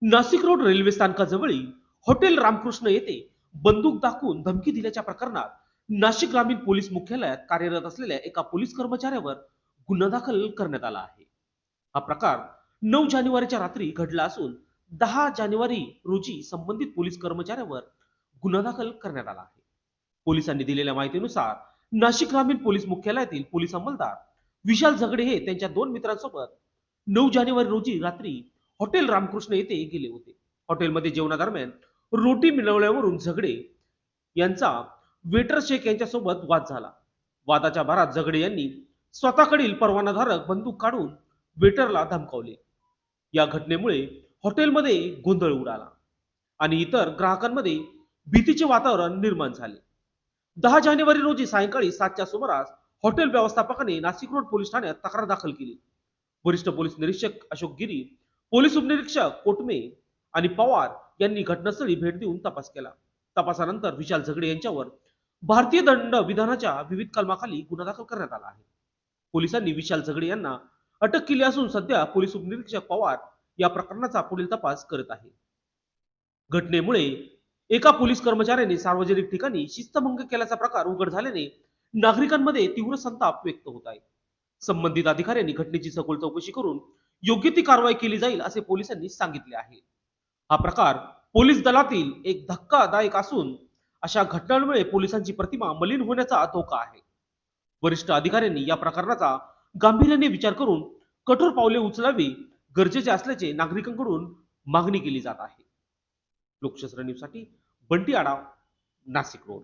Nashik road railway स्थानकाजवळील hotel Ramkrishna येथे बंदूक दाखवून धमकी दिल्याच्या प्रकरणात नाशिक ग्रामीण पोलीस मुख्यालयात कार्यरत असलेल्या एका पोलीस कर्मचाऱ्यावर गुन्हा दाखल करण्यात आला आहे। हा प्रकार 9 जानेवारीच्या रात्री घडला असून 10 जानेवारी रोजी संबंधित पोलीस कर्मचाऱ्यावर गुन्हा दाखल करण्यात आला आहे। पोलिसांनी दिलेल्या माहितीनुसार नाशिक ग्रामीण पोलीस मुख्यालयातील पोलीस अंमलदार विशाल झगडे हे त्यांच्या 2 मित्रांसोबत 9 जानेवारी रोजी रात्री हॉटेल रामकृष्ण येथे गेले होते। हॉटेलमध्ये जेवणादरम्यान रोटी मिळवल्यावरून झगडे यांचा वेटर शेख यांच्यासोबत वाद झाला। वादाच्या भरात झगडे यांनी स्वतःकडील परवानाधारक बंदूक काढून वेटरला धमकावले। या घटनेमुळे हॉटेलमध्ये गोंधळ उडाला आणि इतर ग्राहकांमध्ये भीतीचे वातावरण निर्माण झाले। 10 जानेवारी रोजी सायंकाळी 7च्या सुमारास हॉटेल व्यवस्थापकाने नाशिक रोड पोलीस ठाण्यात तक्रार दाखल केली। वरिष्ठ पोलीस निरीक्षक अशोक गिरी, पोलीस उपनिरीक्षक कोटमे आणि पवार यांनी घटनास्थळी भेट देऊन तपास केला। तपासानंतर विशाल झगडे यांच्यावर भारतीय दंड विधानाच्या विविध कलमाखाली गुन्हा दाखल करण्यात आला आहे। पोलिसांनी विशाल झगडे यांना अटक केली असून सध्या पोलीस उपनिरीक्षक पवार या प्रकरणाचा पुढील तपास करत आहे। घटनेमुळे एका पोलीस कर्मचाऱ्याने सार्वजनिक ठिकाणी शिस्तभंग केल्याचा प्रकार उघड झाल्याने नागरिकांमध्ये तीव्र संताप व्यक्त होत आहे। संबंधित अधिकाऱ्यांनी घटनेची सखोल चौकशी करून योग्य ती कारवाई केली जाईल असे पोलिसांनी सांगितले आहे। हा प्रकार पोलीस दलातील एक धक्कादायक असून अशा घटनांमुळे पोलिसांची प्रतिमा मलिन होण्याचा धोका आहे। वरिष्ठ अधिकाऱ्यांनी या प्रकरणाचा गांभीर्याने विचार करून कठोर पावले उचलावी गरजेचे असल्याचे नागरिकांकडून मागणी केली जात आहे। लोकशास्त्र न्यूजसाठी बंटी आढाव, नाशिक रोड।